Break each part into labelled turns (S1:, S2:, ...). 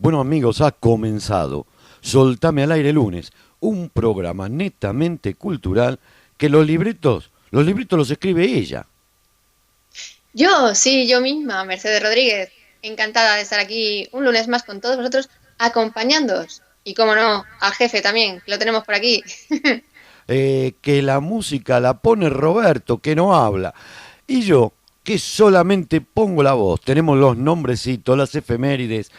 S1: Bueno amigos, ha comenzado Soltame al aire lunes, un programa netamente cultural que los libretos los escribe ella.
S2: Yo, sí, yo misma, Mercedes Rodríguez, encantada de estar aquí un lunes más con todos vosotros, acompañándoos. Y como no, al jefe también, que lo tenemos por aquí.
S1: Que la música la pone Roberto, que no habla. Y yo, que solamente pongo la voz. Tenemos los nombrecitos, las efemérides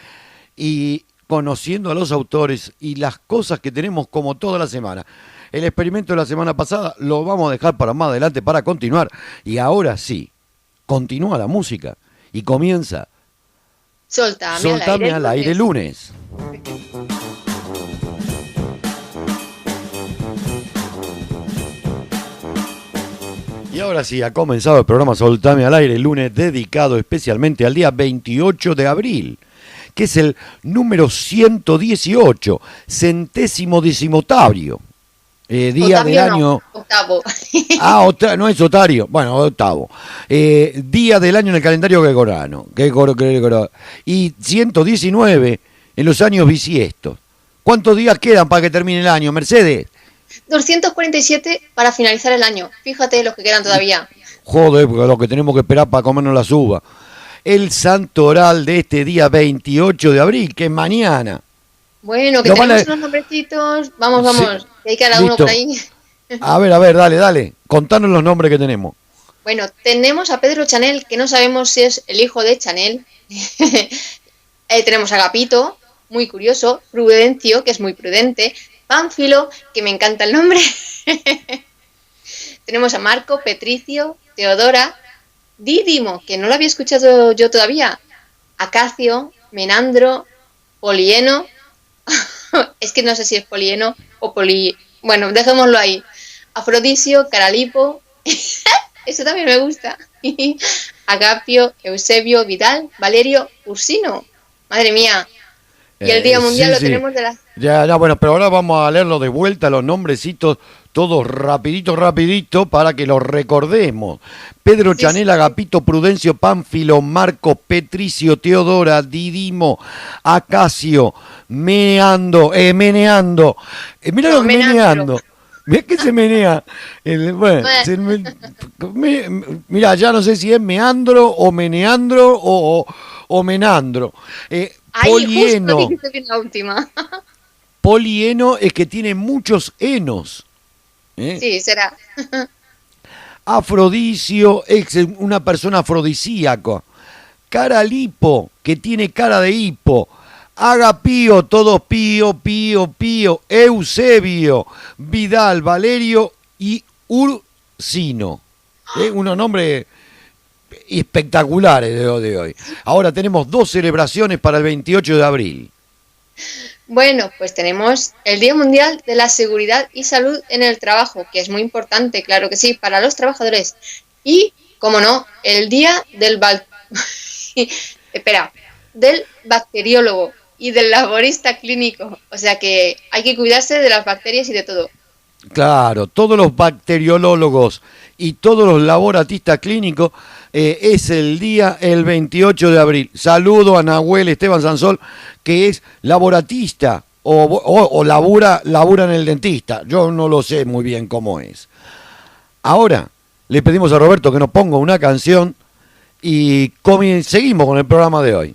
S1: y conociendo a los autores y las cosas que tenemos como toda la semana. El experimento de la semana pasada lo vamos a dejar para más adelante para continuar. Y ahora sí, continúa la música y comienza
S2: Soltame al aire
S1: Soltame
S2: el
S1: al aire
S2: lunes.
S1: lunes. Y ahora sí, ha comenzado el programa Soltame al aire, el lunes dedicado especialmente al día 28 de abril, que es el número 118, centésimo decimotario, día del
S2: Otavio no,
S1: año.
S2: octavo.
S1: Ah, no es otario, bueno, octavo. Día del año en el calendario gregoriano. Y 119 en los años bisiestos. ¿Cuántos días quedan para que termine el año, Mercedes?
S2: 247 para finalizar el año. Fíjate los que quedan todavía.
S1: Joder, porque lo que tenemos que esperar para comernos las uvas. El santoral de este día 28 de abril, que es mañana.
S2: Bueno, que
S1: Lo van a...
S2: tenemos unos nombrecitos. Vamos,
S1: Sí,
S2: vamos, que hay cada uno por
S1: listo.
S2: ahí.
S1: A ver, dale. Contanos los nombres que tenemos.
S2: Bueno, tenemos a Pedro Chanel, que no sabemos si es el hijo de Chanel. Tenemos a Agapito, muy curioso. Prudencio, que es muy prudente. Pánfilo, que me encanta el nombre. Tenemos a Marco, Petricio, Teodora, Dídimo, que no lo había escuchado yo todavía. Acacio, Menandro, Polieno. Es que no sé si es Polieno o Poli... Bueno, dejémoslo ahí. Afrodisio, Caralipo. Eso también me gusta. Agapio, Eusebio, Vidal, Valerio, Ursino. Madre mía. Y el Día Mundial
S1: Sí,
S2: lo
S1: sí.
S2: tenemos de la...
S1: Ya, bueno, pero ahora vamos a leerlo de vuelta, los nombrecitos, todos rapidito, para que los recordemos. Pedro
S2: Sí,
S1: Chanel,
S2: sí.
S1: Agapito, Prudencio, Pánfilo, Marco, Petricio, Teodora, Didimo, Acacio, Meneando. Mira lo
S2: No,
S1: que
S2: Menandro.
S1: meneando. Mira que se menea. Bueno, mira, ya no sé si es meandro o meneandro o menandro.
S2: Ahí, justo
S1: Polieno.
S2: dijiste bien la última.
S1: Polieno es que tiene muchos enos. ¿Eh?
S2: Sí, será.
S1: Afrodisio es una persona afrodisíaca. Caralipo, que tiene cara de hipo. Agapío, todos pío. Eusebio, Vidal, Valerio y Ursino. Unos nombres espectaculares de hoy. Ahora tenemos dos celebraciones para el 28 de abril.
S2: Bueno, pues tenemos el Día Mundial de la Seguridad y Salud en el Trabajo, que es muy importante, claro que sí, para los trabajadores. Y, como no, el Día del espera, del bacteriólogo y del laborista clínico. O sea que hay que cuidarse de las bacterias y de todo.
S1: Claro, todos los bacteriólogos y todos los laboratistas clínicos es el día el 28 de abril. Saludo a Nahuel Esteban Sansol, que es laboratista o labura en el dentista. Yo no lo sé muy bien cómo es. Ahora le pedimos a Roberto que nos ponga una canción y seguimos con el programa de hoy.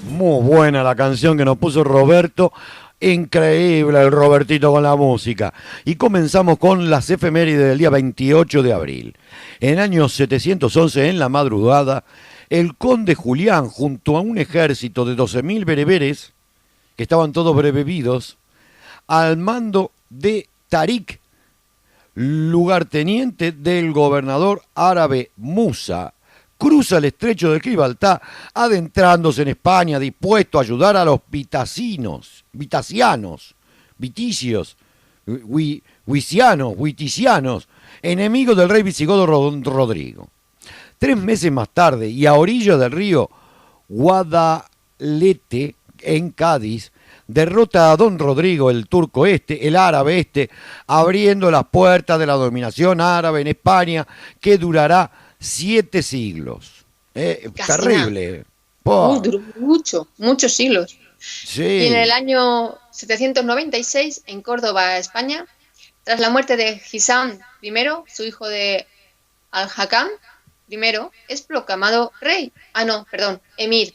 S1: Muy buena la canción que nos puso Roberto. Increíble el Robertito con la música. Y comenzamos con las efemérides del día 28 de abril. En el año 711, en la madrugada, el conde Julián, junto a un ejército de 12.000 bereberes, que estaban todos brevevidos, al mando de Tarik, lugarteniente del gobernador árabe Musa, cruza el estrecho de Gibraltar, adentrándose en España, dispuesto a ayudar a los viticianos, enemigos del rey visigodo Rodrigo. 3 meses más tarde, y a orillas del río Guadalete, en Cádiz, derrota a don Rodrigo, el turco este, el árabe este, abriendo las puertas de la dominación árabe en España, que durará 7 siglos. Terrible.
S2: Duró muchos siglos.
S1: Sí.
S2: Y en el año 796, en Córdoba, España, tras la muerte de Hisam I, su hijo de Al-Hakam I, es proclamado rey. Emir.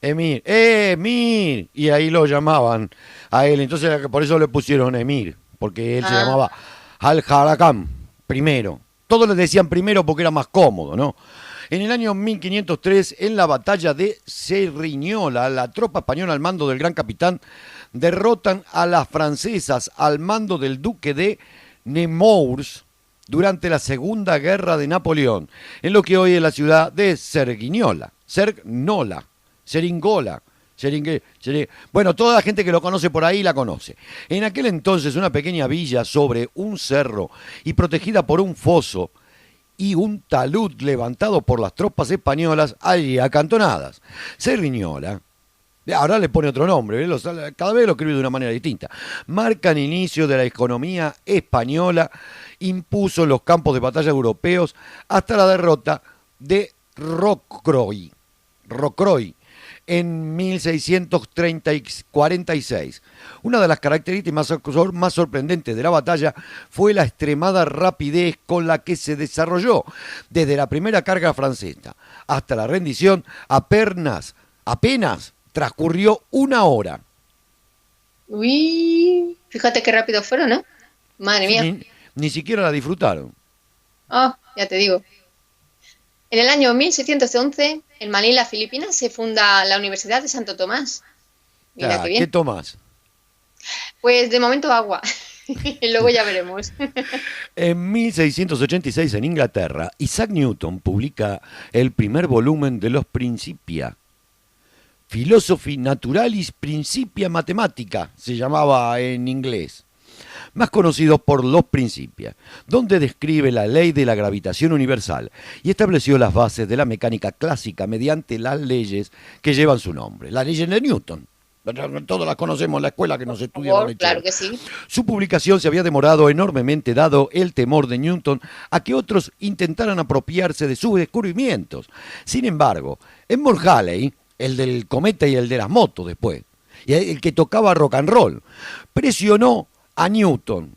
S1: Emir. Y ahí lo llamaban a él. Entonces por eso le pusieron Emir. Porque él se llamaba Al-Hakam primero. Todos le decían primero porque era más cómodo, ¿no? En el año 1503, en la batalla de Cerriñola, la tropa española al mando del gran capitán derrotan a las francesas al mando del duque de Nemours durante la Segunda Guerra de Napoleón, en lo que hoy es la ciudad de Cerguiñola. Bueno, toda la gente que lo conoce por ahí la conoce. En aquel entonces una pequeña villa sobre un cerro y protegida por un foso y un talud levantado por las tropas españolas allí acantonadas. Cerviñola, ahora le pone otro nombre, cada vez lo escribe de una manera distinta. Marca el inicio de la economía española, impuso los campos de batalla europeos hasta la derrota de Rocroi en 1646. Una de las características más sorprendentes de la batalla fue la extremada rapidez con la que se desarrolló. Desde la primera carga francesa hasta la rendición, apenas transcurrió 1 hora.
S2: Uy, fíjate qué rápido fueron, ¿no? Madre mía.
S1: Ni siquiera la disfrutaron.
S2: Ya te digo. En el año 1611, en Manila, Filipinas, se funda la Universidad de Santo Tomás. Mira qué bien.
S1: ¿Qué tomás?
S2: Pues de momento agua. Y luego ya veremos.
S1: En 1686, en Inglaterra, Isaac Newton publica el primer volumen de los Principia. Philosophy Naturalis Principia Mathematica se llamaba en inglés, más conocido por los Principia, donde describe la ley de la gravitación universal y estableció las bases de la mecánica clásica mediante las leyes que llevan su nombre, las leyes de Newton. Todas las conocemos en la escuela que nos estudiaron.
S2: Claro que sí.
S1: Su publicación se había demorado enormemente dado el temor de Newton a que otros intentaran apropiarse de sus descubrimientos. Sin embargo, Edmund Halley, el del cometa y el de las motos después, y el que tocaba rock and roll, presionó a Newton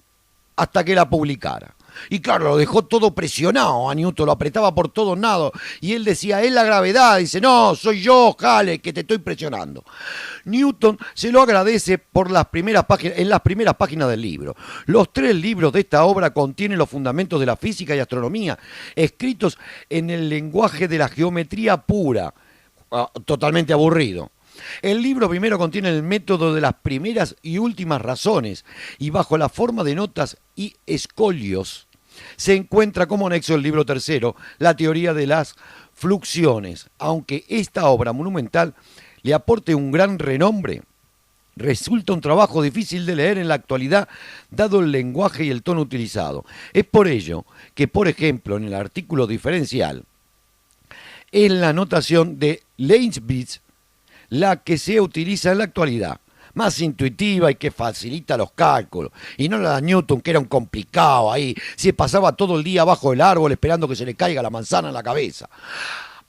S1: hasta que la publicara. Y claro, lo dejó todo presionado a Newton, lo apretaba por todos lados. Y él decía, es la gravedad. Dice, no, soy yo, Halley, que te estoy presionando. Newton se lo agradece por en las primeras páginas del libro. Los 3 libros de esta obra contienen los fundamentos de la física y astronomía, escritos en el lenguaje de la geometría pura. Totalmente aburrido. El libro primero contiene el método de las primeras y últimas razones y bajo la forma de notas y escolios se encuentra como anexo el libro tercero, la teoría de las fluxiones. Aunque esta obra monumental le aporte un gran renombre, resulta un trabajo difícil de leer en la actualidad dado el lenguaje y el tono utilizado. Es por ello que, por ejemplo, en el artículo diferencial, en la notación de Leibniz, la que se utiliza en la actualidad, más intuitiva y que facilita los cálculos, y no la de Newton, que era un complicado ahí, se pasaba todo el día abajo del árbol esperando que se le caiga la manzana en la cabeza.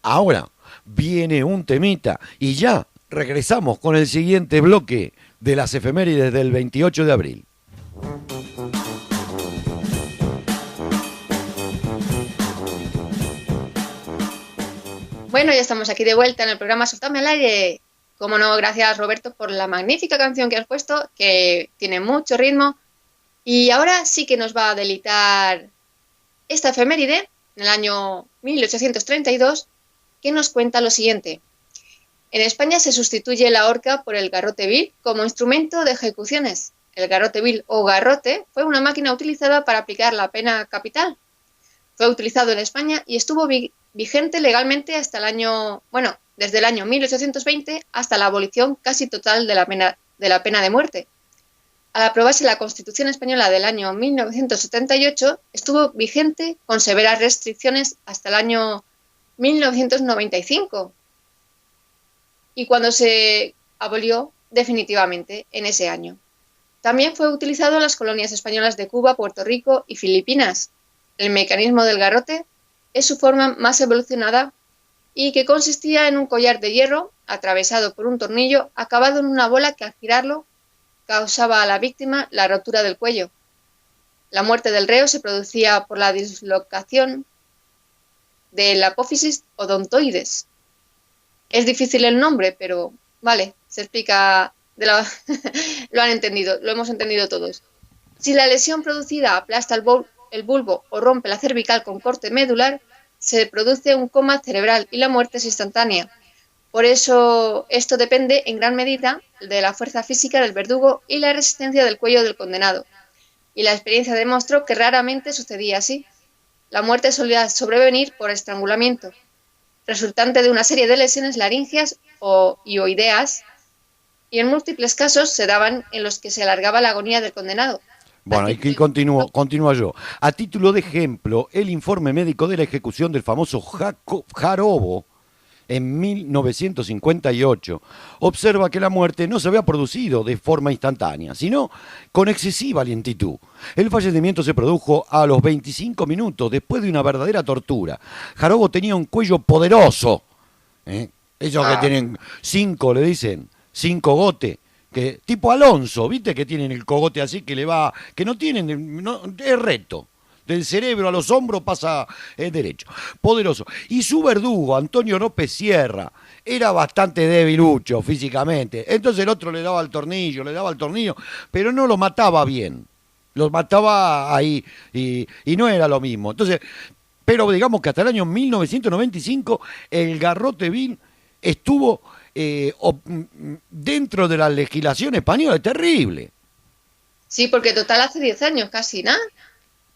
S1: Ahora viene un temita y ya regresamos con el siguiente bloque de las efemérides del 28 de abril.
S2: Bueno, ya estamos aquí de vuelta en el programa Soltame al Aire. Como no, gracias Roberto por la magnífica canción que has puesto, que tiene mucho ritmo. Y ahora sí que nos va a deleitar esta efeméride, en el año 1832, que nos cuenta lo siguiente. En España se sustituye la horca por el garrote vil como instrumento de ejecuciones. El garrote vil o garrote fue una máquina utilizada para aplicar la pena capital. Fue utilizado en España y estuvo vigente legalmente hasta desde el año 1820 hasta la abolición casi total de la pena de muerte. Al aprobarse la Constitución Española del año 1978, estuvo vigente con severas restricciones hasta el año 1995. Y cuando se abolió definitivamente en ese año. También fue utilizado en las colonias españolas de Cuba, Puerto Rico y Filipinas. El mecanismo del garrote es su forma más evolucionada y que consistía en un collar de hierro atravesado por un tornillo acabado en una bola que al girarlo causaba a la víctima la rotura del cuello. La muerte del reo se producía por la dislocación de la apófisis odontoides. Es difícil el nombre, pero vale, se explica lo han entendido, lo hemos entendido todos. Si la lesión producida aplasta el bulbo o rompe la cervical con corte medular, se produce un coma cerebral y la muerte es instantánea. Por eso esto depende en gran medida de la fuerza física del verdugo y la resistencia del cuello del condenado. Y la experiencia demostró que raramente sucedía así. La muerte solía sobrevenir por estrangulamiento, resultante de una serie de lesiones laringeas o oideas, y en múltiples casos se daban en los que se alargaba la agonía del condenado.
S1: Bueno, aquí continúa yo. A título de ejemplo, el informe médico de la ejecución del famoso Jarobo en 1958 observa que la muerte no se había producido de forma instantánea, sino con excesiva lentitud. El fallecimiento se produjo a los 25 minutos después de una verdadera tortura. Jarobo tenía un cuello poderoso, ellos que tienen 5, le dicen, 5 gotes, que tipo Alonso, ¿viste? Que tienen el cogote así que le va, que no tienen, no, es recto. Del cerebro a los hombros pasa derecho. Poderoso. Y su verdugo, Antonio López Sierra, era bastante debilucho físicamente. Entonces el otro le daba el tornillo, pero no lo mataba bien. Lo mataba ahí y no era lo mismo. Entonces, pero digamos que hasta el año 1995 el garrote vil estuvo dentro de la legislación española. Es terrible.
S2: Sí, porque total hace 10 años casi, ¿no?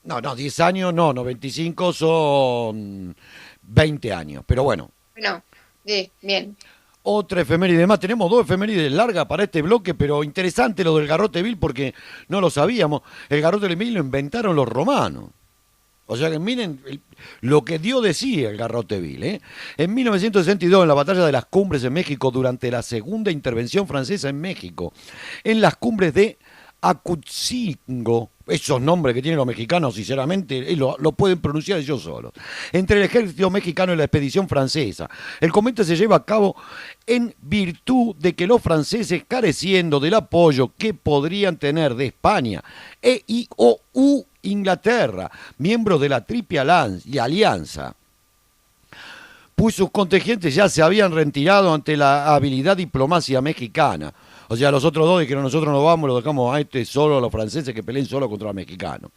S1: No, 10 años no, 95 son 20 años, pero bueno.
S2: Bueno, sí, bien.
S1: Otra efeméride más, tenemos 2 efemérides largas para este bloque, pero interesante lo del garrote vil porque no lo sabíamos. El garrote vil lo inventaron los romanos. O sea que miren lo que Dios decía el garrote vil. En 1962, en la batalla de las Cumbres en México, durante la segunda intervención francesa en México, en las cumbres de Acutzingo, esos nombres que tienen los mexicanos, sinceramente, lo pueden pronunciar ellos solos. Entre el ejército mexicano y la expedición francesa. El combate se lleva a cabo en virtud de que los franceses, careciendo del apoyo que podrían tener de España o Inglaterra, miembros de la Triple Alianza, pues sus contingentes ya se habían retirado ante la habilidad diplomacia mexicana. O sea, los otros dos dijeron, nosotros nos vamos, lo dejamos a solo a los franceses que peleen solo contra los mexicanos.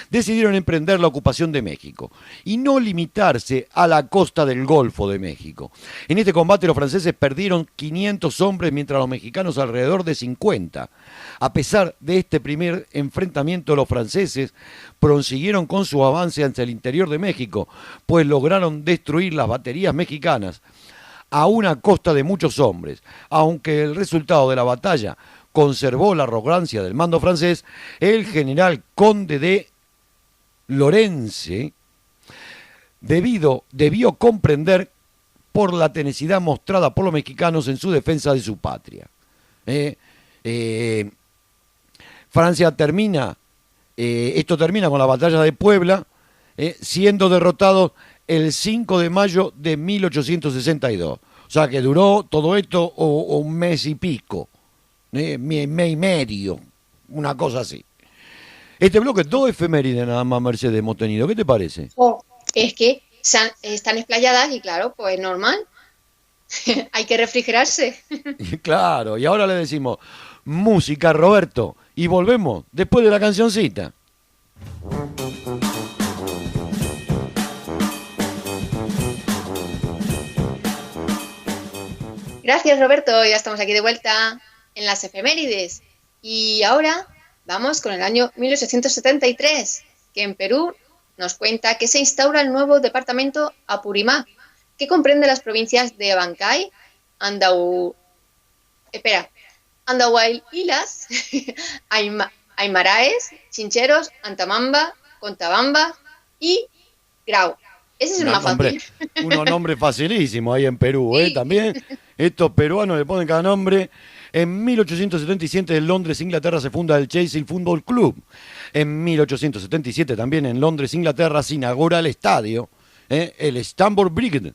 S1: Decidieron emprender la ocupación de México y no limitarse a la costa del Golfo de México. En este combate los franceses perdieron 500 hombres, mientras los mexicanos alrededor de 50. A pesar de este primer enfrentamiento, los franceses prosiguieron con su avance hacia el interior de México, pues lograron destruir las baterías mexicanas a una costa de muchos hombres. Aunque el resultado de la batalla conservó la arrogancia del mando francés, el general conde de Lorence debió comprender por la tenacidad mostrada por los mexicanos en su defensa de su patria. Francia esto termina con la batalla de Puebla, siendo derrotado el 5 de mayo de 1862. O sea que duró todo esto un mes y pico, mes y medio, una cosa así. Este bloque, 2 efemérides nada más, Mercedes, hemos tenido. ¿Qué te parece?
S2: Es que están explayadas y claro, pues normal. Hay que refrigerarse.
S1: Claro, y ahora le decimos música, Roberto, y volvemos después de la cancioncita.
S2: Gracias, Roberto. Ya estamos aquí de vuelta en las efemérides. Y ahora vamos con el año 1873, que en Perú nos cuenta que se instaura el nuevo departamento Apurímac, que comprende las provincias de Abancay, Andahuaylas, Aymaraes, Chincheros, Antamamba, Contabamba y Grau. Ese es el más fácil.
S1: Unos nombres facilísimos ahí en Perú,
S2: sí.
S1: También. Estos peruanos le ponen cada nombre. En 1877 en Londres, Inglaterra, se funda el Chelsea Football Club. En 1877 también en Londres, Inglaterra, se inaugura el estadio, el Stamford Bridge.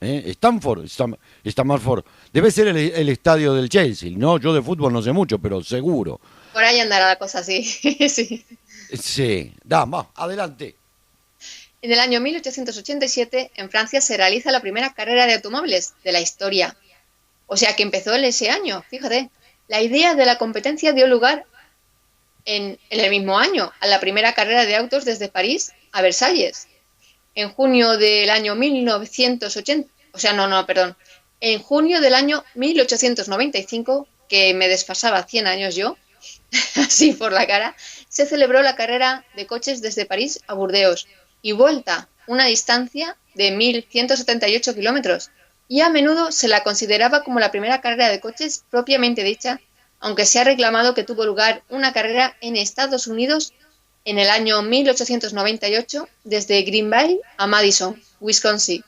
S1: Stamford. Debe ser el estadio del Chelsea, ¿no? Yo de fútbol no sé mucho, pero seguro.
S2: Por ahí andará la cosa así. Sí.
S1: Sí, dama, adelante.
S2: En el año 1887, en Francia, se realiza la primera carrera de automóviles de la historia. O sea que empezó en ese año, fíjate. La idea de la competencia dio lugar en el mismo año a la primera carrera de autos desde París a Versalles. En junio del año 1980, en junio del año 1895, que me desfasaba 100 años yo, así por la cara, se celebró la carrera de coches desde París a Burdeos y vuelta, una distancia de 1.178 kilómetros, y a menudo se la consideraba como la primera carrera de coches propiamente dicha, aunque se ha reclamado que tuvo lugar una carrera en Estados Unidos en el año 1898 desde Greenville a Madison, Wisconsin,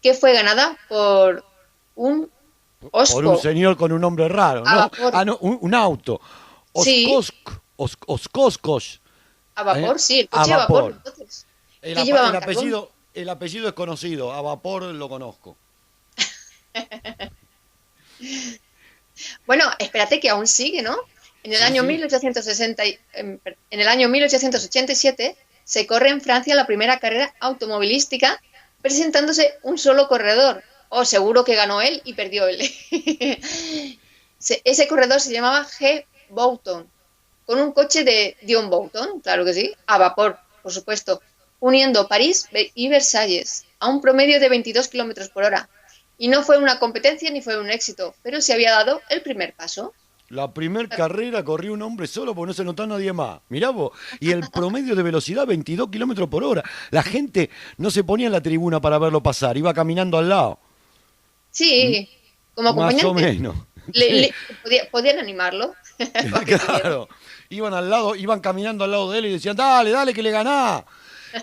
S2: que fue ganada por un Osco.
S1: Por un señor con un nombre raro, ¿no? No, un auto. Oscoskos.
S2: A vapor, sí, el coche a vapor. Entonces,
S1: el apellido es conocido, a vapor lo conozco.
S2: Bueno, espérate que aún sigue, ¿no? En el año 1887 se corre en Francia la primera carrera automovilística presentándose un solo corredor. Oh, seguro que ganó él y perdió él. Ese corredor se llamaba G. Boulton, con un coche de John Boulton, claro que sí, a vapor, por supuesto, uniendo París y Versalles a un promedio de 22 kilómetros por hora. Y no fue una competencia ni fue un éxito, pero se había dado el primer paso.
S1: La primer carrera corrió un hombre solo porque no se notó nadie más. Mirá vos. Y el promedio de velocidad, 22 kilómetros por hora. La gente no se ponía en la tribuna para verlo pasar, iba caminando al lado.
S2: Sí, como acompañante.
S1: Más o menos.
S2: Podían animarlo.
S1: Claro. Iban al lado, iban caminando al lado de él y decían, dale, dale, que le ganás.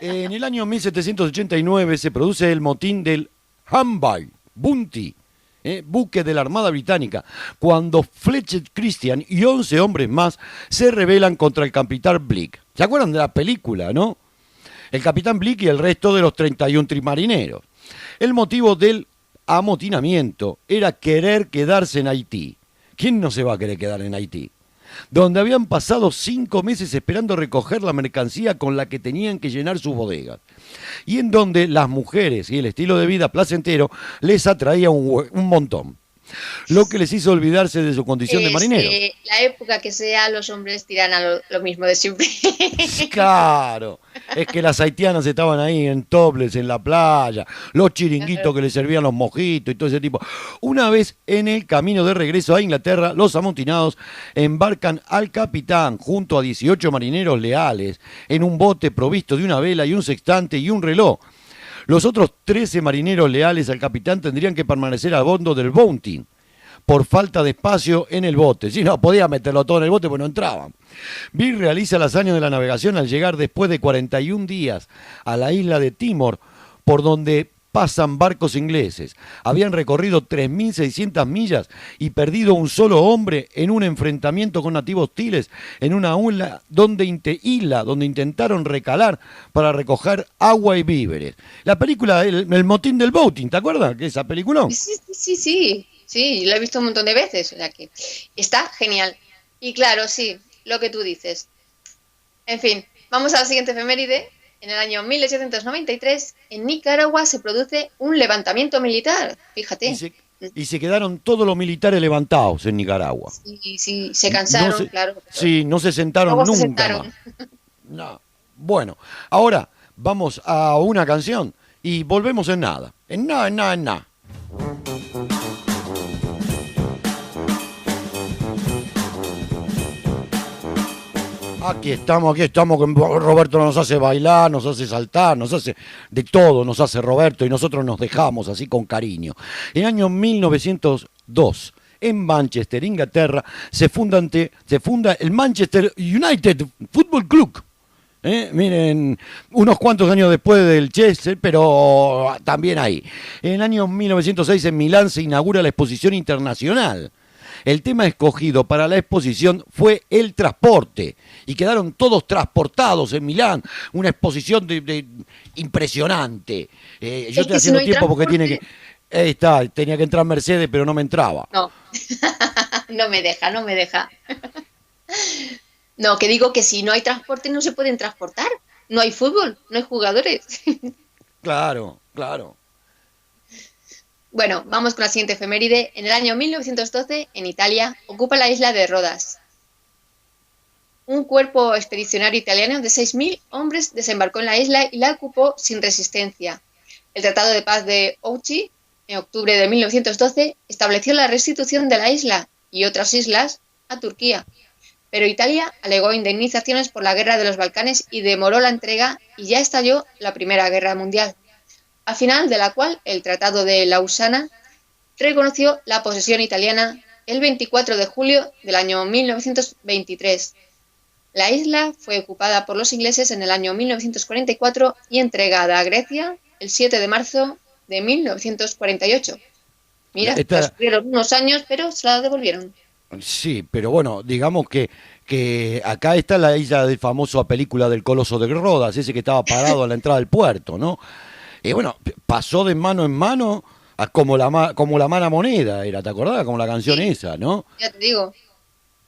S1: En el año 1789 se produce el motín del Hamburg Bounty, buque de la Armada Británica, cuando Fletcher Christian y 11 hombres más se rebelan contra el capitán Blick. ¿Se acuerdan de la película, no? El capitán Blick y el resto de los 31 trimarineros. El motivo del amotinamiento era querer quedarse en Haití. ¿Quién no se va a querer quedar en Haití? Donde habían pasado 5 meses esperando recoger la mercancía con la que tenían que llenar sus bodegas, y en donde las mujeres y el estilo de vida placentero les atraía un montón, lo que les hizo olvidarse de su condición de marineros.
S2: La época que sea, los hombres tiran a lo mismo de siempre.
S1: Claro, es que las haitianas estaban ahí en topless, en la playa, los chiringuitos que les servían los mojitos y todo ese tipo. Una vez en el camino de regreso a Inglaterra, los amotinados embarcan al capitán junto a 18 marineros leales en un bote provisto de una vela y un sextante y un reloj. Los otros 13 marineros leales al capitán tendrían que permanecer a bordo del Bounty por falta de espacio en el bote. Si no, podía meterlo todo en el bote, pues no entraban. Bill realiza las años de la navegación al llegar después de 41 días a la isla de Timor, por donde pasan barcos ingleses. Habían recorrido 3.600 millas y perdido un solo hombre en un enfrentamiento con nativos hostiles en una isla donde intentaron recalar para recoger agua y víveres. La película El motín del Bounty, ¿te acuerdas? ¿Qué es esa película?
S2: Sí, lo he visto un montón de veces, o sea que está genial. Y claro, sí, lo que tú dices. En fin, vamos a la siguiente efeméride. En el año 1893, en Nicaragua se produce un levantamiento militar, fíjate.
S1: Y se quedaron todos los militares levantados en Nicaragua.
S2: Sí, se cansaron, claro.
S1: Sí, no se sentaron nunca más. No. Bueno, ahora vamos a una canción y volvemos en nada. En nada. Aquí estamos, que Roberto nos hace bailar, nos hace saltar, nos hace de todo, nos hace Roberto, y nosotros nos dejamos así con cariño. En el año 1902, en Manchester, Inglaterra, se funda el Manchester United Football Club. Miren, unos cuantos años después del Chester, pero también ahí. En el año 1906 en Milán se inaugura la exposición internacional. El tema escogido para la exposición fue el transporte y quedaron todos transportados en Milán. Una exposición impresionante. Yo
S2: Es
S1: estoy
S2: que si
S1: haciendo
S2: no hay
S1: tiempo porque
S2: transporte,
S1: ahí está, tenía que entrar Mercedes, pero no me entraba.
S2: no, no me deja, no me deja. No, que digo que si no hay transporte no se pueden transportar. No hay fútbol, no hay jugadores.
S1: Claro, claro.
S2: Bueno, vamos con la siguiente efeméride. En el año 1912, en Italia, ocupa la isla de Rodas. Un cuerpo expedicionario italiano de 6.000 hombres desembarcó en la isla y la ocupó sin resistencia. El Tratado de Paz de Ouchy, en octubre de 1912, estableció la restitución de la isla y otras islas a Turquía. Pero Italia alegó indemnizaciones por la guerra de los Balcanes y demoró la entrega y ya estalló la Primera Guerra Mundial, al final de la cual el Tratado de Lausana reconoció la posesión italiana el 24 de julio del año 1923. La isla fue ocupada por los ingleses en el año 1944 y entregada a Grecia el 7 de marzo de 1948. Mira, transcurrieron unos años, pero se la devolvieron.
S1: Sí, pero bueno, digamos que acá está la isla del famoso película del Coloso de Rodas, ese que estaba parado a la entrada del puerto, ¿no? Y bueno, pasó de mano en mano como la mala moneda, era, ¿te acordás? Como la canción esa, ¿no?
S2: Ya te digo.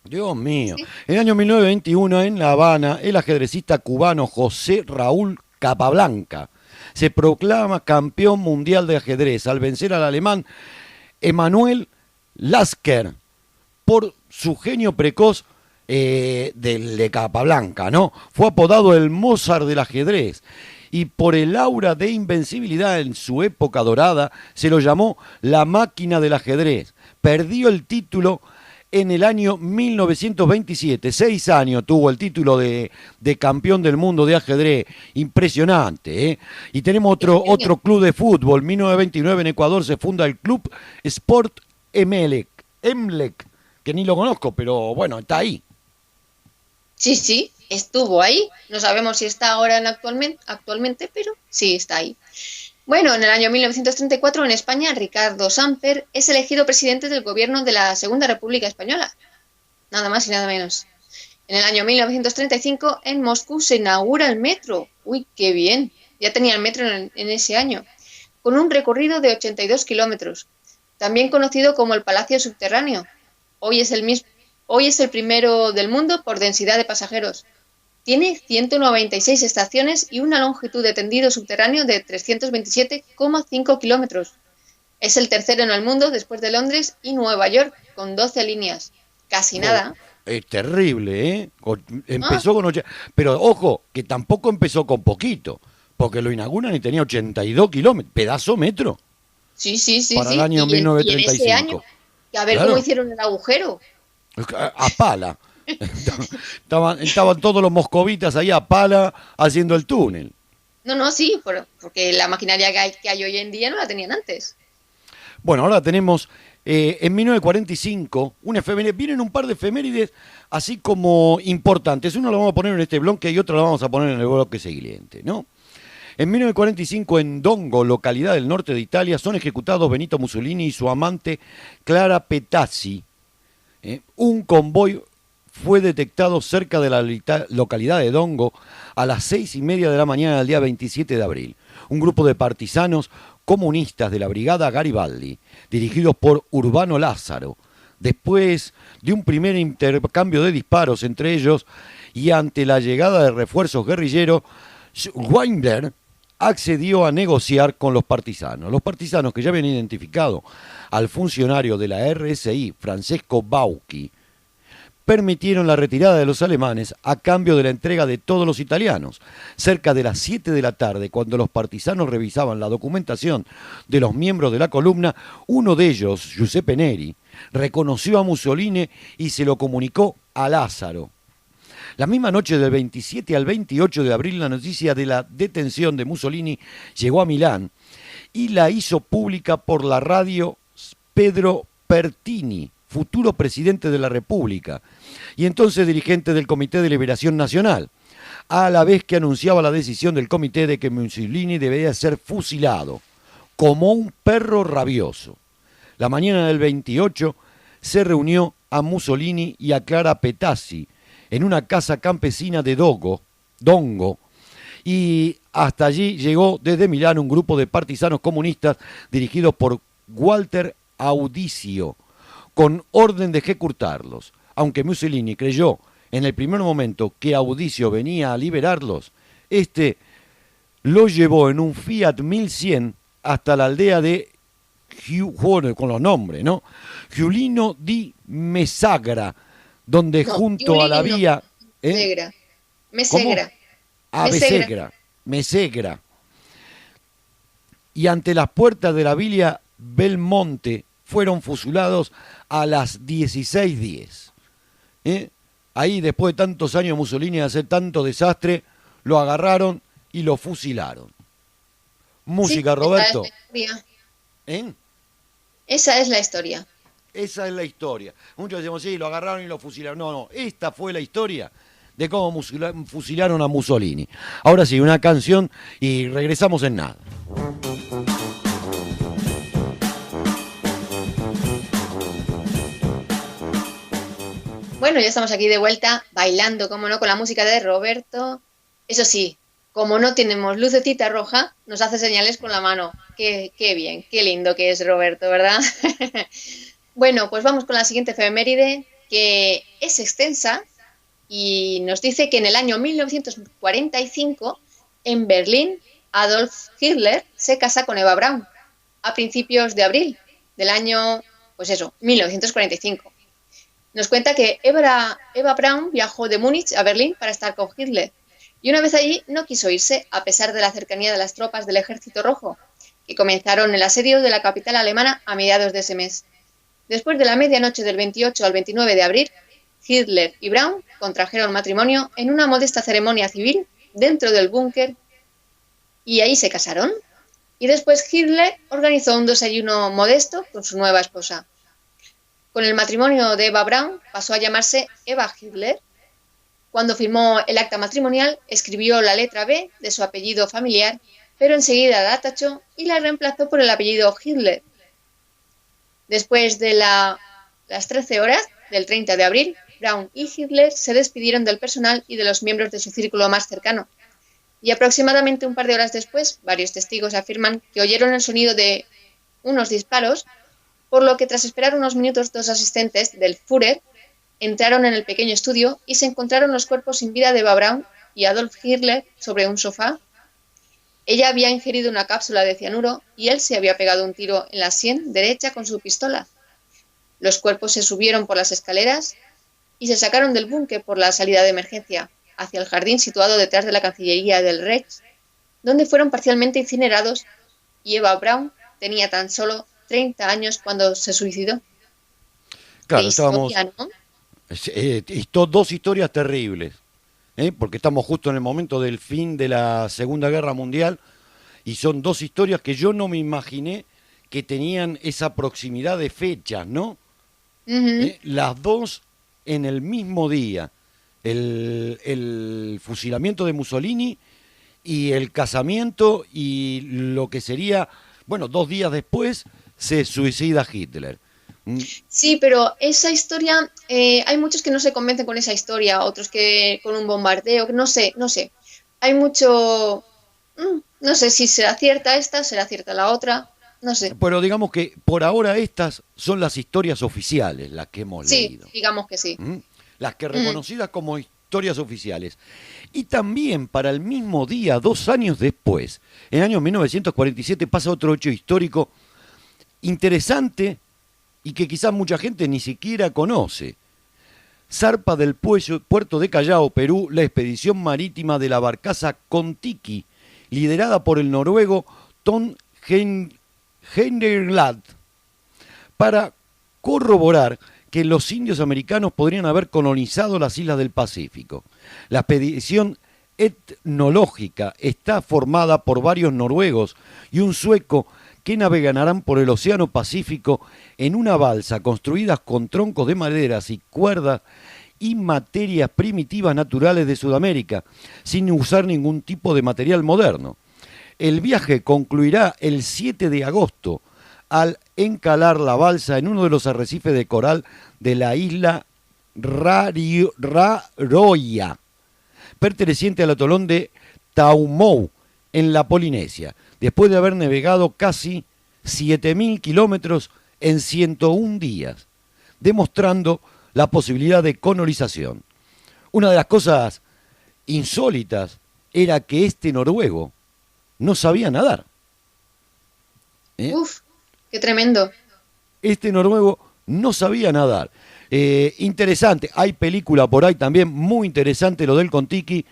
S1: Dios mío.
S2: Sí.
S1: En el año 1921, en La Habana, el ajedrecista cubano José Raúl Capablanca se proclama campeón mundial de ajedrez al vencer al alemán Emanuel Lasker por su genio precoz de Capablanca, ¿no? Fue apodado el Mozart del ajedrez y por el aura de invencibilidad en su época dorada se lo llamó la máquina del ajedrez. Perdió el título en el año 1927, 6 años tuvo el título de campeón del mundo de ajedrez, impresionante, ¿eh? Y tenemos otro club de fútbol, 1929 en Ecuador se funda el Club Sport Emelec, que ni lo conozco, pero bueno, está ahí.
S2: Sí, estuvo ahí. No sabemos si está ahora actualmente, pero sí está ahí. Bueno, en el año 1934 en España, Ricardo Samper es elegido presidente del gobierno de la Segunda República Española. Nada más y nada menos. En el año 1935 en Moscú se inaugura el metro. Uy, qué bien. Ya tenía el metro en ese año. Con un recorrido de 82 kilómetros. También conocido como el Palacio Subterráneo. Hoy es el primero del mundo por densidad de pasajeros. Tiene 196 estaciones y una longitud de tendido subterráneo de 327,5 kilómetros. Es el tercero en el mundo después de Londres y Nueva York, con 12 líneas. Casi nada.
S1: Es terrible, ¿eh? Empezó con 8... Pero ojo, que tampoco empezó con poquito, porque lo inauguran y tenía 82 kilómetros. ¿Pedazo metro?
S2: Sí.
S1: Para el año 1935.
S2: Y en ese año, que a ver cómo hicieron el agujero.
S1: A pala. Estaban todos los moscovitas ahí a pala haciendo el túnel.
S2: No, sí, porque la maquinaria que hay hoy en día no la tenían antes.
S1: Bueno, ahora tenemos en 1945 vienen un par de efemérides así como importantes. Uno lo vamos a poner en este bloque y otro lo vamos a poner en el bloque siguiente, ¿no? En 1945 en Dongo, localidad del norte de Italia, son ejecutados Benito Mussolini y su amante Clara Petazzi. Un convoy fue detectado cerca de la localidad de Dongo a las 6:30 de la mañana del día 27 de abril. Un grupo de partisanos comunistas de la Brigada Garibaldi, dirigidos por Urbano Lázaro, después de un primer intercambio de disparos entre ellos y ante la llegada de refuerzos guerrilleros, Weimler accedió a negociar con los partisanos. Los partisanos, que ya habían identificado al funcionario de la RSI, Francesco Bauchi, permitieron la retirada de los alemanes a cambio de la entrega de todos los italianos. Cerca de las 7 de la tarde, cuando los partisanos revisaban la documentación de los miembros de la columna, uno de ellos, Giuseppe Neri, reconoció a Mussolini y se lo comunicó a Lázaro. La misma noche del 27 al 28 de abril, la noticia de la detención de Mussolini llegó a Milán y la hizo pública por la radio Pedro Pertini, futuro presidente de la República y entonces dirigente del Comité de Liberación Nacional. a la vez que anunciaba la decisión del comité de que Mussolini debía ser fusilado, como un perro rabioso. La mañana del 28 se reunió a Mussolini y a Clara Petazzi en una casa campesina de Dongo, y hasta allí llegó desde Milán un grupo de partisanos comunistas dirigidos por Walter Audicio, con orden de ejecutarlos. Aunque Mussolini creyó en el primer momento que Audicio venía a liberarlos, este lo llevó en un Fiat 1100 hasta la aldea de con los nombres, ¿no? Giulino di Mesagra, donde
S2: No,
S1: junto a la
S2: Giulino,
S1: vía...
S2: Mesegra.
S1: ¿Cómo?
S2: Mesegra.
S1: Ah, Mesegra. Y ante las puertas de la villa Belmonte fueron fusilados a las 16:10. Ahí, después de tantos años Mussolini de hacer tanto desastre, lo agarraron y lo fusilaron. Música,
S2: Sí,
S1: Roberto.
S2: esa es la historia.
S1: Esa es la historia. Muchos decimos, sí, lo agarraron y lo fusilaron. No, esta fue la historia de cómo fusilaron a Mussolini. Ahora sí, una canción y regresamos en nada.
S2: Bueno, ya estamos aquí de vuelta, bailando, como no, con la música de Roberto. Eso sí, como no tenemos lucecita roja, nos hace señales con la mano. Qué bien, qué lindo que es Roberto, ¿verdad? Bueno, pues vamos con la siguiente efeméride, que es extensa y nos dice que en el año 1945, en Berlín, Adolf Hitler se casa con Eva Braun a principios de abril del año, pues eso, 1945. Nos cuenta que Eva Braun viajó de Múnich a Berlín para estar con Hitler y una vez allí no quiso irse a pesar de la cercanía de las tropas del Ejército Rojo, que comenzaron el asedio de la capital alemana a mediados de ese mes. Después de la medianoche del 28 al 29 de abril, Hitler y Braun contrajeron matrimonio en una modesta ceremonia civil dentro del búnker y ahí se casaron. Y después Hitler organizó un desayuno modesto con su nueva esposa. Con el matrimonio de Eva Braun pasó a llamarse Eva Hitler. Cuando firmó el acta matrimonial, escribió la letra B de su apellido familiar, pero enseguida la tachó y la reemplazó por el apellido Hitler. Después de las 13 horas del 30 de abril, Braun y Hitler se despidieron del personal y de los miembros de su círculo más cercano. Y aproximadamente un par de horas después, varios testigos afirman que oyeron el sonido de unos disparos, por lo que tras esperar unos minutos, dos asistentes del Führer entraron en el pequeño estudio y se encontraron los cuerpos sin vida de Eva Braun y Adolf Hitler sobre un sofá. Ella había ingerido una cápsula de cianuro y él se había pegado un tiro en la sien derecha con su pistola. Los cuerpos se subieron por las escaleras y se sacaron del búnker por la salida de emergencia, hacia el jardín situado detrás de la Cancillería del Reich, donde fueron parcialmente incinerados, y Eva Braun tenía tan solo 30 años cuando se suicidó.
S1: Claro,
S2: historia,
S1: estábamos...
S2: ¿no?
S1: Dos historias terribles. Porque estamos justo en el momento del fin de la Segunda Guerra Mundial y son dos historias que yo no me imaginé que tenían esa proximidad de fechas, ¿no?
S2: Uh-huh.
S1: Las dos en el mismo día, el fusilamiento de Mussolini y el casamiento y lo que sería, bueno, 2 días después se suicida Hitler.
S2: Sí, pero esa historia, hay muchos que no se convencen con esa historia, otros que con un bombardeo, no sé. Hay mucho, no sé si será cierta esta, será cierta la otra, no sé.
S1: Pero digamos que por ahora estas son las historias oficiales, las que hemos leído.
S2: Sí, digamos que sí.
S1: Las que reconocidas como historias oficiales. Y también para el mismo día, 2 años después, en el año 1947, pasa otro hecho histórico interesante y que quizás mucha gente ni siquiera conoce. Zarpa del puerto de Callao, Perú, la expedición marítima de la barcaza Kon-Tiki, liderada por el noruego Tom Heyerdahl, para corroborar que los indios americanos podrían haber colonizado las islas del Pacífico. La expedición etnológica está formada por varios noruegos y un sueco que navegarán por el Océano Pacífico en una balsa construida con troncos de maderas y cuerdas y materias primitivas naturales de Sudamérica, sin usar ningún tipo de material moderno. El viaje concluirá el 7 de agosto al encalar la balsa en uno de los arrecifes de coral de la isla Raroia, perteneciente al atolón de Taumou, en la Polinesia, después de haber navegado casi 7.000 kilómetros en 101 días, demostrando la posibilidad de colonización. Una de las cosas insólitas era que este noruego no sabía nadar.
S2: Uf, qué tremendo.
S1: Este noruego no sabía nadar. Interesante, hay película por ahí también, muy interesante lo del Kon-Tiki,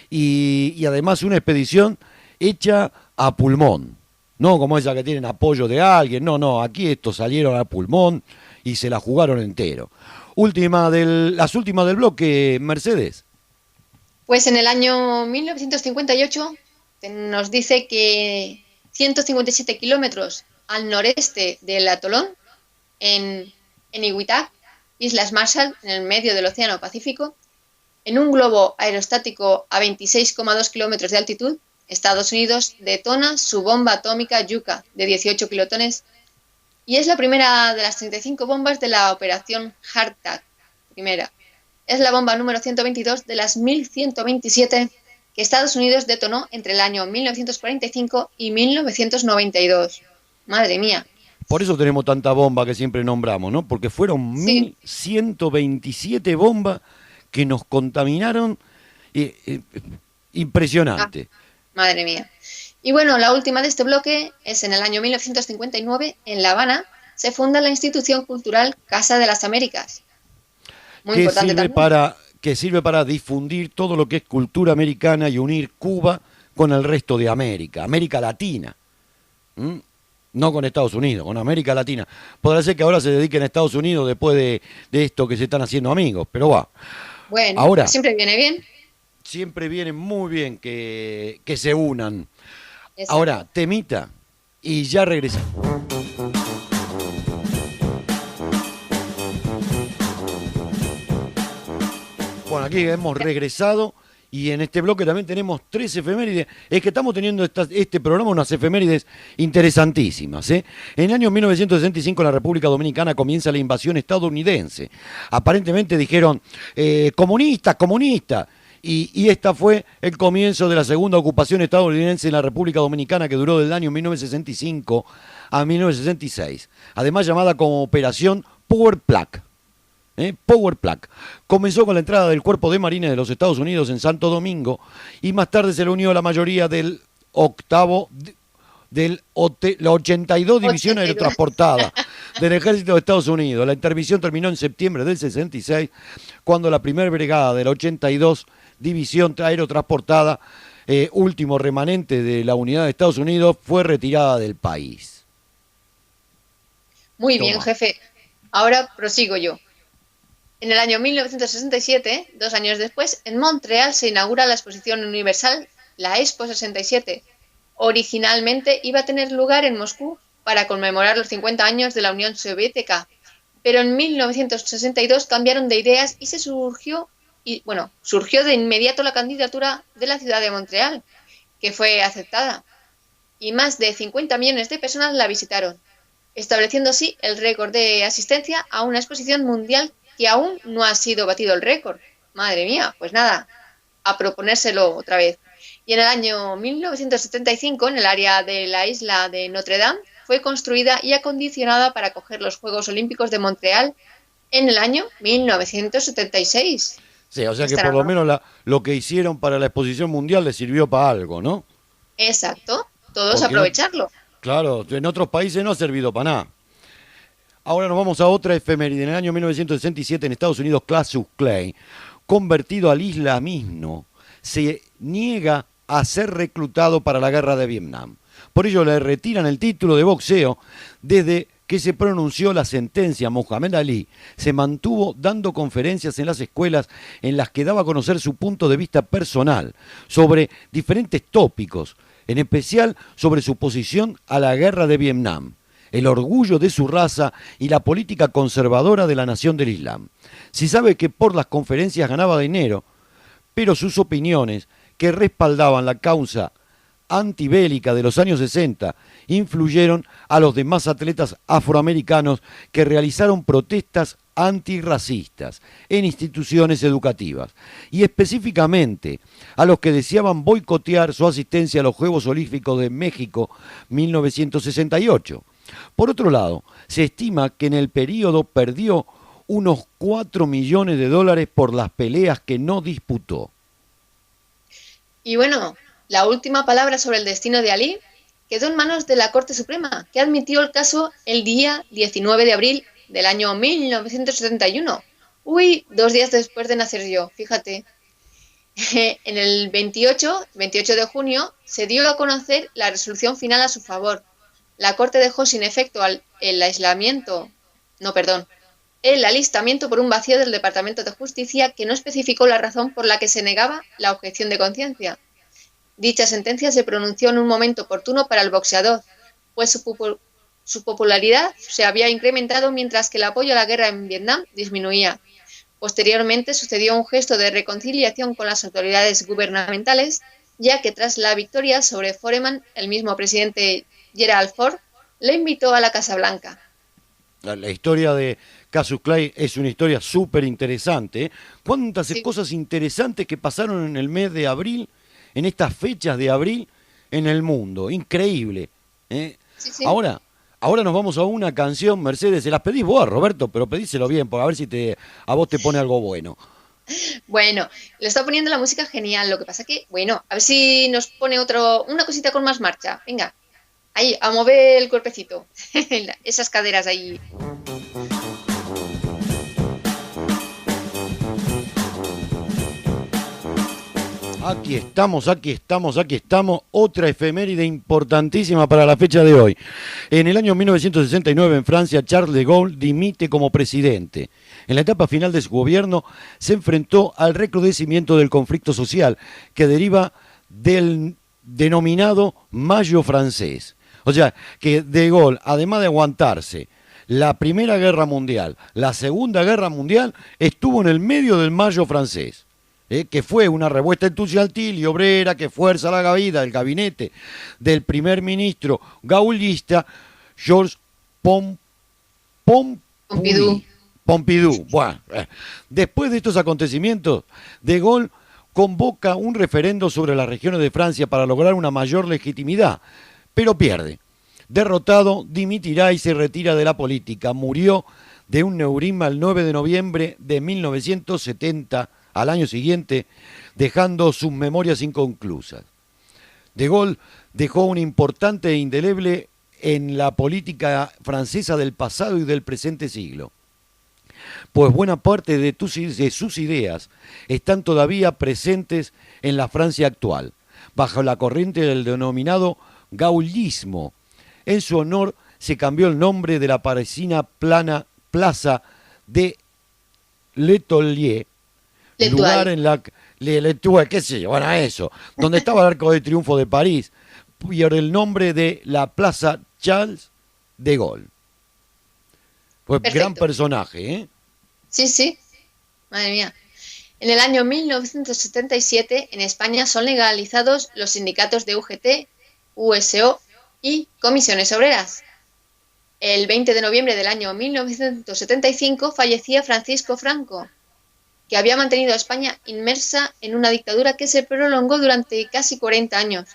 S1: y además una expedición hecha a pulmón. No como esa que tienen apoyo de alguien, no, aquí estos salieron a pulmón y se la jugaron entero. Las últimas del bloque, Mercedes.
S2: Pues en el año 1958 nos dice que 157 kilómetros al noreste del atolón, en Eniwetok, Islas Marshall, en el medio del Océano Pacífico, en un globo aerostático a 26,2 kilómetros de altitud, Estados Unidos detona su bomba atómica Yucca de 18 kilotones y es la primera de las 35 bombas de la operación Hardtack. Primera. Es la bomba número 122 de las 1127 que Estados Unidos detonó entre el año 1945 y 1992. Madre mía.
S1: Por eso tenemos tanta bomba que siempre nombramos, ¿no? Porque fueron 1127 bombas que nos contaminaron. Impresionante.
S2: Madre mía. Y bueno, la última de este bloque es en el año 1959, en La Habana, se funda la institución cultural Casa de las Américas. Muy importante también.
S1: Que sirve para difundir todo lo que es cultura americana y unir Cuba con el resto de América, América Latina. No con Estados Unidos, con América Latina. Podrá ser que ahora se dediquen a Estados Unidos después de esto que se están haciendo amigos, pero va.
S2: Bueno,
S1: ahora,
S2: siempre viene bien.
S1: Siempre viene muy bien que se unan.
S2: Exacto.
S1: Ahora, temita y ya regresamos. Bueno, aquí hemos regresado y en este bloque también tenemos 3 efemérides. Es que estamos teniendo este programa unas efemérides interesantísimas. En el año 1965 en la República Dominicana comienza la invasión estadounidense. Aparentemente dijeron, comunista, comunista. Y esta fue el comienzo de la segunda ocupación estadounidense en la República Dominicana, que duró del año 1965 a 1966, además llamada como Operación Power Plug. Power Plug. Comenzó con la entrada del Cuerpo de Marines de los Estados Unidos en Santo Domingo y más tarde se le unió la mayoría del la 82 División Aerotransportada del Ejército de Estados Unidos. La intervención terminó en septiembre del 66, cuando la primera brigada de la 82 División Aerotransportada, último remanente de la unidad de Estados Unidos, fue retirada del país.
S2: Muy bien, jefe. Ahora prosigo yo. En el año 1967, 2 años después, en Montreal se inaugura la exposición universal, la Expo 67. Originalmente iba a tener lugar en Moscú para conmemorar los 50 años de la Unión Soviética, pero en 1962 cambiaron de ideas y surgió de inmediato la candidatura de la ciudad de Montreal, que fue aceptada, y más de 50 millones de personas la visitaron, estableciendo así el récord de asistencia a una exposición mundial que aún no ha sido batido el récord. Madre mía, pues nada, a proponérselo otra vez. Y en el año 1975, en el área de la isla de Notre Dame, fue construida y acondicionada para acoger los Juegos Olímpicos de Montreal en el año 1976.
S1: Sí, o sea que por lo menos lo que hicieron para la exposición mundial les sirvió para algo, ¿no?
S2: Exacto, todos aprovecharlo.
S1: Claro, en otros países no ha servido para nada. Ahora nos vamos a otra efeméride. En el año 1967 en Estados Unidos, Cassius Clay, convertido al islamismo, se niega a ser reclutado para la guerra de Vietnam. Por ello le retiran el título de boxeo. Desde que se pronunció la sentencia, Muhammad Ali se mantuvo dando conferencias en las escuelas en las que daba a conocer su punto de vista personal sobre diferentes tópicos, en especial sobre su posición a la guerra de Vietnam. el orgullo de su raza y la política conservadora de la nación del Islam. Se sabe que por las conferencias ganaba dinero, pero sus opiniones, que respaldaban la causa antibélica de los años 60, influyeron a los demás atletas afroamericanos que realizaron protestas antirracistas en instituciones educativas y específicamente a los que deseaban boicotear su asistencia a los Juegos Olímpicos de México 1968. Por otro lado, se estima que en el período perdió unos 4 millones de dólares por las peleas que no disputó.
S2: Y bueno, la última palabra sobre el destino de Ali quedó en manos de la Corte Suprema, que admitió el caso el día 19 de abril del año 1971. Uy, 2 días después de nacer yo, fíjate. En el 28 de junio, se dio a conocer la resolución final a su favor. La Corte dejó sin efecto el alistamiento por un vacío del Departamento de Justicia que no especificó la razón por la que se negaba la objeción de conciencia. Dicha sentencia se pronunció en un momento oportuno para el boxeador, pues su popularidad se había incrementado mientras que el apoyo a la guerra en Vietnam disminuía. Posteriormente sucedió un gesto de reconciliación con las autoridades gubernamentales, ya que tras la victoria sobre Foreman, el mismo presidente Gerald Ford le invitó a la Casa Blanca.
S1: La historia de Cassius Clay es una historia súper interesante, ¿eh? Cuántas cosas interesantes que pasaron en el mes de abril, en estas fechas de abril en el mundo. Increíble, ¿eh? Sí. Ahora nos vamos a una canción, Mercedes. Se las pedís vos, Roberto, pero pedíselo bien, porque a ver si a vos te pone algo bueno.
S2: Bueno, le está poniendo la música genial. Lo que pasa que, bueno, a ver si nos pone una cosita con más marcha. Venga, ahí, a mover el cuerpecito. Esas caderas ahí.
S1: Aquí estamos, otra efeméride importantísima para la fecha de hoy. En el año 1969 en Francia, Charles de Gaulle dimite como presidente. En la etapa final de su gobierno se enfrentó al recrudecimiento del conflicto social que deriva del denominado Mayo francés. O sea, que de Gaulle, además de aguantarse la Primera Guerra Mundial, la Segunda Guerra Mundial, estuvo en el medio del Mayo francés. Que fue una revuelta estudiantil y obrera que fuerza la vida del gabinete del primer ministro gaullista Georges Pompidou. Bueno, después de estos acontecimientos, De Gaulle convoca un referendo sobre las regiones de Francia para lograr una mayor legitimidad, pero pierde. Derrotado, dimitirá y se retira de la política. Murió de un neurisma el 9 de noviembre de 1970, al año siguiente, dejando sus memorias inconclusas. De Gaulle dejó un importante e indeleble en la política francesa del pasado y del presente siglo, pues buena parte de sus ideas están todavía presentes en la Francia actual, bajo la corriente del denominado gaullismo. En su honor se cambió el nombre de la parisina plaza de L'Étoile, lugar en la qué sé yo, bueno, eso, donde estaba el Arco de Triunfo de París, y ahora el nombre de la Plaza Charles de Gaulle. Pues gran personaje, ¿eh?
S2: Sí, madre mía. En el año 1977 en España son legalizados los sindicatos de UGT, USO y comisiones obreras. El 20 de noviembre del año 1975 fallecía Francisco Franco, que había mantenido a España inmersa en una dictadura que se prolongó durante casi 40 años.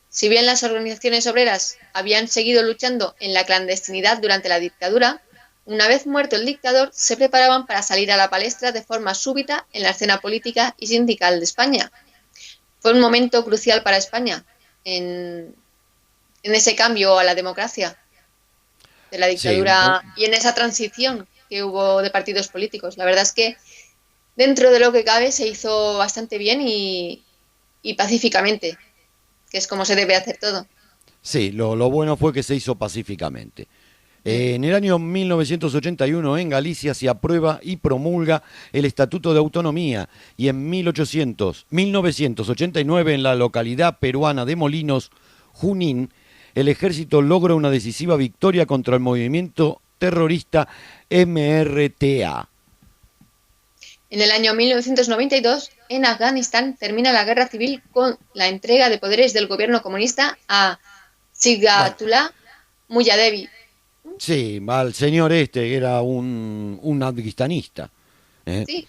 S2: Si bien las organizaciones obreras habían seguido luchando en la clandestinidad durante la dictadura, una vez muerto el dictador, se preparaban para salir a la palestra de forma súbita en la escena política y sindical de España. Fue un momento crucial para España en ese cambio a la democracia de la dictadura, sí, y en esa transición que hubo de partidos políticos. La verdad es que dentro de lo que cabe se hizo bastante bien y pacíficamente, que es como se debe hacer todo.
S1: Sí, lo bueno fue que se hizo pacíficamente. En el año 1981 en Galicia se aprueba y promulga el Estatuto de Autonomía y en 1989 en la localidad peruana de Molinos, Junín, el ejército logra una decisiva victoria contra el movimiento terrorista MRTA.
S2: En el año 1992, en Afganistán, termina la guerra civil con la entrega de poderes del gobierno comunista a Sighatullah Mujahedin.
S1: Sí, al señor que era un afganistanista.
S2: Sí.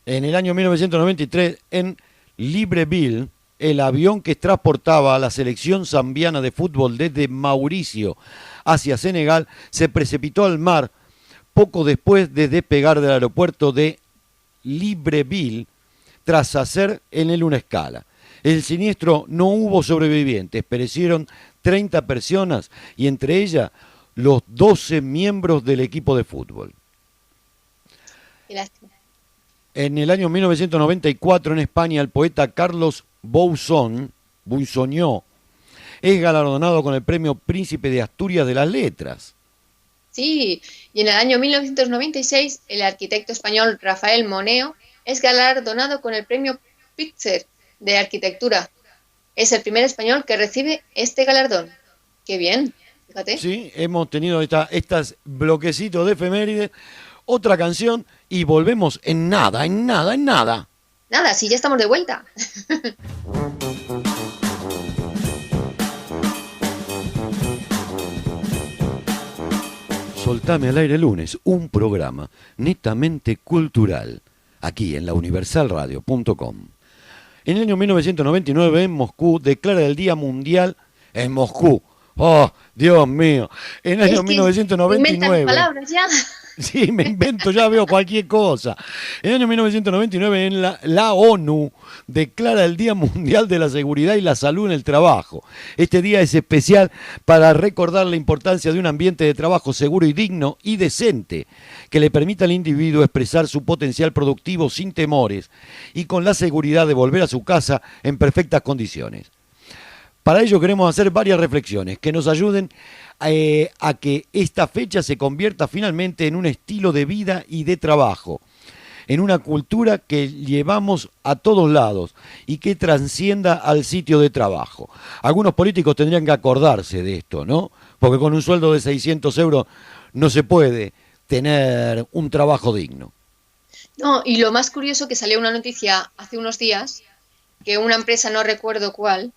S1: En el año 1993, en Libreville, el avión que transportaba a la selección zambiana de fútbol desde Mauricio hacia Senegal se precipitó al mar poco después de despegar del aeropuerto de Libreville tras hacer en él una escala. El siniestro no hubo sobrevivientes, perecieron 30 personas y entre ellas los 12 miembros del equipo de fútbol.
S2: Qué lástima.
S1: En el año 1994 en España el poeta Carlos Buissonnió es galardonado con el premio Príncipe de Asturias de las Letras.
S2: Sí, y en el año 1996 el arquitecto español Rafael Moneo es galardonado con el premio Pulitzer de arquitectura. Es el primer español que recibe este galardón. Qué bien, fíjate.
S1: Sí, hemos tenido estas bloquecitos de efemérides, otra canción y volvemos en nada.
S2: Nada, sí, ya estamos de vuelta.
S1: Soltame al aire lunes, un programa netamente cultural, aquí en launiversalradio.com. En el año 1999 en Moscú declara el Día Mundial en Moscú. ¡Oh, Dios mío! En el año 1999...
S2: palabras ya.
S1: Sí, me invento, ya veo cualquier cosa. En el año 1999 en la ONU declara el Día Mundial de la Seguridad y la Salud en el Trabajo. Este día es especial para recordar la importancia de un ambiente de trabajo seguro y digno y decente que le permita al individuo expresar su potencial productivo sin temores y con la seguridad de volver a su casa en perfectas condiciones. Para ello queremos hacer varias reflexiones que nos ayuden a que esta fecha se convierta finalmente en un estilo de vida y de trabajo, en una cultura que llevamos a todos lados y que trascienda al sitio de trabajo. Algunos políticos tendrían que acordarse de esto, ¿no? Porque con un sueldo de 600 euros no se puede tener un trabajo digno.
S2: No, y lo más curioso que salió una noticia hace unos días que una empresa, no recuerdo cuál,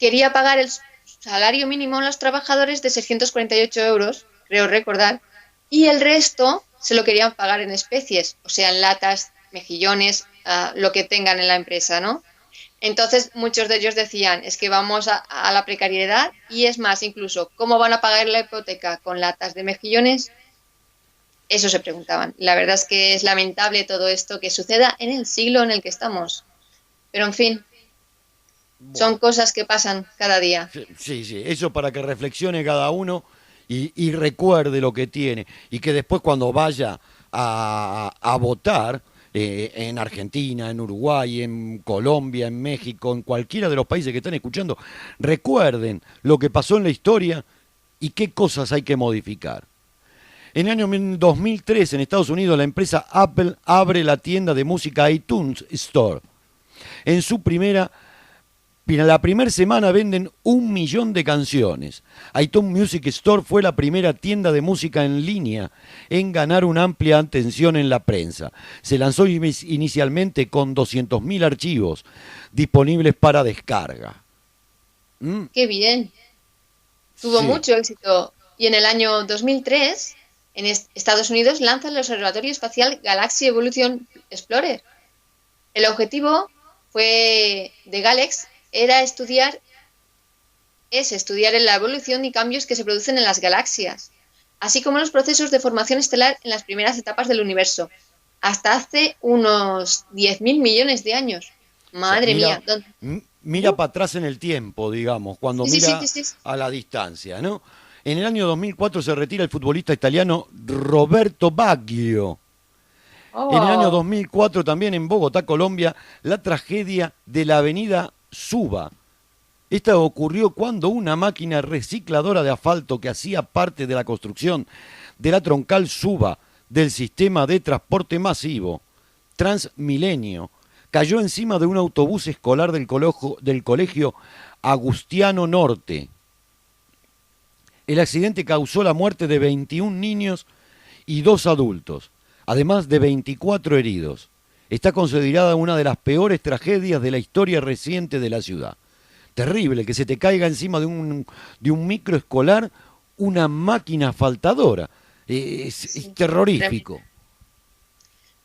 S2: quería pagar el salario mínimo a los trabajadores de 648 euros, creo recordar, y el resto se lo querían pagar en especies, o sea, en latas, mejillones, lo que tengan en la empresa, ¿no? Entonces, muchos de ellos decían, es que vamos a la precariedad y es más, incluso, ¿cómo van a pagar la hipoteca con latas de mejillones? Eso se preguntaban. La verdad es que es lamentable todo esto que suceda en el siglo en el que estamos. Pero, en fin, son cosas que pasan cada día.
S1: Sí, eso para que reflexione cada uno y recuerde lo que tiene. Y que después cuando vaya a votar en Argentina, en Uruguay, en Colombia, en México, en cualquiera de los países que están escuchando, recuerden lo que pasó en la historia y qué cosas hay que modificar. En el año 2003 en Estados Unidos la empresa Apple abre la tienda de música iTunes Store. En la primera semana venden 1 millón de canciones. iTunes Music Store fue la primera tienda de música en línea en ganar una amplia atención en la prensa. Se lanzó inicialmente con 200.000 archivos disponibles para descarga.
S2: ¡Qué bien! Tuvo mucho éxito. Y en el año 2003, en Estados Unidos, lanza el Observatorio Espacial Galaxy Evolution Explorer. El objetivo de Galax es estudiar en la evolución y cambios que se producen en las galaxias, así como los procesos de formación estelar en las primeras etapas del universo, hasta hace unos 10.000 millones de años. Madre mía.
S1: Mira para atrás en el tiempo, digamos, cuando mira a la distancia, ¿no? En el año 2004 se retira el futbolista italiano Roberto Baggio. En el año 2004 también en Bogotá, Colombia, la tragedia de la avenida Suba. Esta ocurrió cuando una máquina recicladora de asfalto que hacía parte de la construcción de la troncal Suba del sistema de transporte masivo Transmilenio cayó encima de un autobús escolar del colegio Agustiano Norte. El accidente causó la muerte de 21 niños y 2 adultos, además de 24 heridos. Está considerada una de las peores tragedias de la historia reciente de la ciudad. Terrible que se te caiga encima de un microescolar una máquina asfaltadora. Es terrorífico.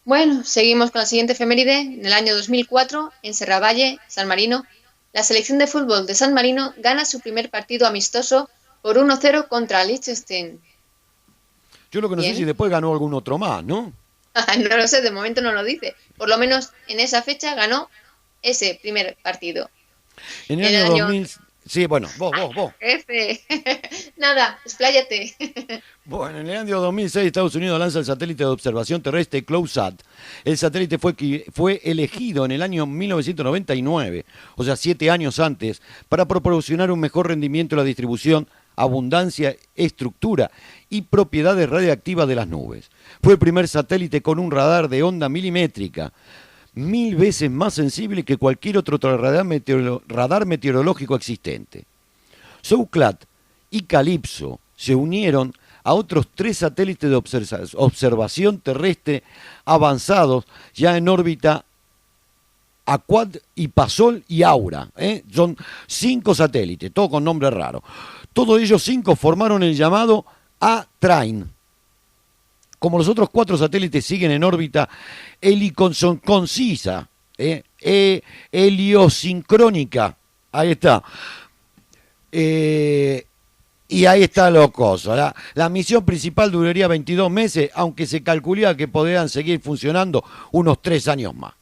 S2: Bueno, seguimos con la siguiente efeméride. En el año 2004, en Serravalle, San Marino, la selección de fútbol de San Marino gana su primer partido amistoso por 1-0 contra Liechtenstein.
S1: Yo lo que no sé si después ganó algún otro más, ¿no?
S2: No lo sé, de momento no lo dice. Por lo menos en esa fecha ganó ese primer partido.
S1: En el año 2000... Sí, bueno, vos.
S2: Jefe, nada, expláyate.
S1: Bueno, en el año 2006 Estados Unidos lanza el satélite de observación terrestre CLOSAT. El satélite fue elegido en el año 1999, o sea, 7 años antes, para proporcionar un mejor rendimiento en la distribución, abundancia, estructura y propiedades radiactivas de las nubes. Fue el primer satélite con un radar de onda milimétrica, 1000 veces más sensible que cualquier otro radar meteorológico existente. SOUCLAT y Calypso se unieron a otros 3 satélites de observación terrestre avanzados ya en órbita Aquad y Pasol y Aura. Son 5 satélites, todos con nombre raro. Todos ellos 5 formaron el llamado A-Train. Como los otros 4 satélites siguen en órbita concisa, heliosincrónica, ahí está. Y ahí está lo coso. La misión principal duraría 22 meses, aunque se calculaba que podrían seguir funcionando unos 3 años más.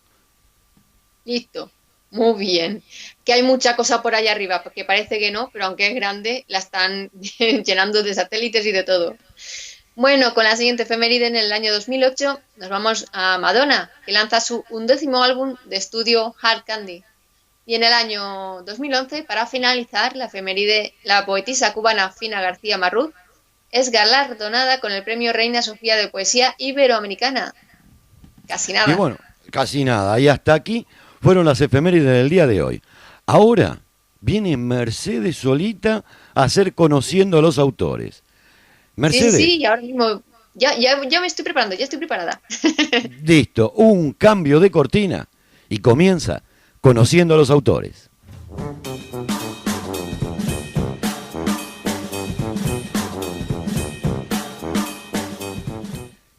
S2: Listo, muy bien. Que hay mucha cosa por allá arriba, porque parece que no, pero aunque es grande, la están llenando de satélites y de todo. Bueno, con la siguiente efeméride, en el año 2008 nos vamos a Madonna, que lanza su 11º álbum de estudio Hard Candy. Y en el año 2011, para finalizar la efeméride, la poetisa cubana Fina García Marruz es galardonada con el premio Reina Sofía de Poesía Iberoamericana. Casi nada.
S1: Y bueno, casi nada. Y hasta aquí fueron las efemérides del día de hoy. Ahora viene Mercedes solita a hacer conociendo a los autores. Mercedes.
S2: Sí, y ahora mismo ya me estoy preparando, ya estoy preparada.
S1: Listo, un cambio de cortina y comienza conociendo a los autores.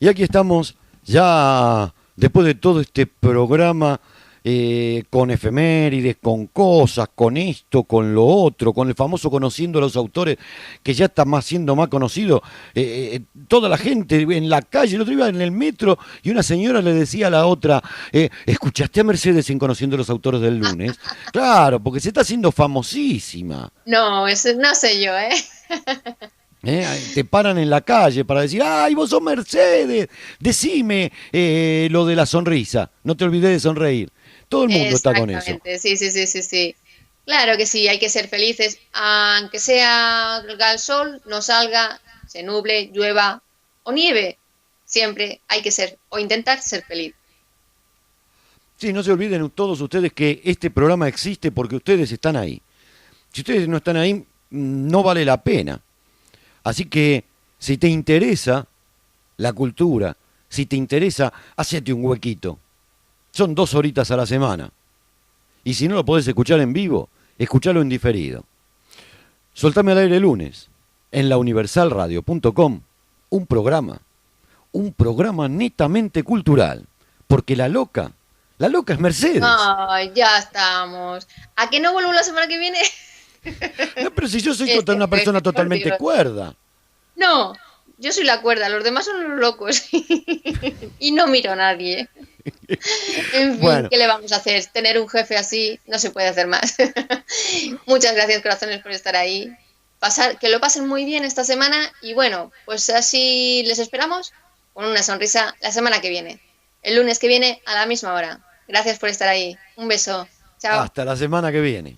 S1: Y aquí estamos ya después de todo este programa con efemérides, con cosas, con esto, con lo otro, con el famoso conociendo a los autores, que ya está siendo más conocido. Toda la gente en la calle, el otro día en el metro, y una señora le decía a la otra, ¿escuchaste a Mercedes en Conociendo a los Autores del lunes? Claro, porque se está haciendo famosísima.
S2: No, eso no sé yo,
S1: Te paran en la calle para decir, ¡ay, vos sos Mercedes! Decime lo de la sonrisa, no te olvides de sonreír. Todo el mundo está con eso.
S2: Sí. Claro que sí, hay que ser felices, aunque sea el sol, no salga, se nuble, llueva o nieve. Siempre hay que ser o intentar ser feliz.
S1: Sí, no se olviden todos ustedes que este programa existe porque ustedes están ahí. Si ustedes no están ahí, no vale la pena. Así que, si te interesa la cultura, si te interesa, hacete un huequito. Son 2 horitas a la semana. Y si no lo podés escuchar en vivo, escuchalo en diferido. Soltame al aire el lunes, en launiversalradio.com, un programa netamente cultural. Porque la loca es Mercedes.
S2: Ay, ya estamos. ¿A que no vuelvo la semana que viene?
S1: No, pero si yo soy una persona totalmente cuerda.
S2: No, yo soy la cuerda, los demás son los locos. Y no miro a nadie. En fin, bueno. ¿Qué le vamos a hacer? Tener un jefe así no se puede hacer más. Muchas gracias, corazones, por estar ahí. Que lo pasen muy bien esta semana. Y bueno, pues así les esperamos con una sonrisa la semana que viene. El lunes que viene a la misma hora. Gracias por estar ahí. Un beso. Chao.
S1: Hasta la semana que viene.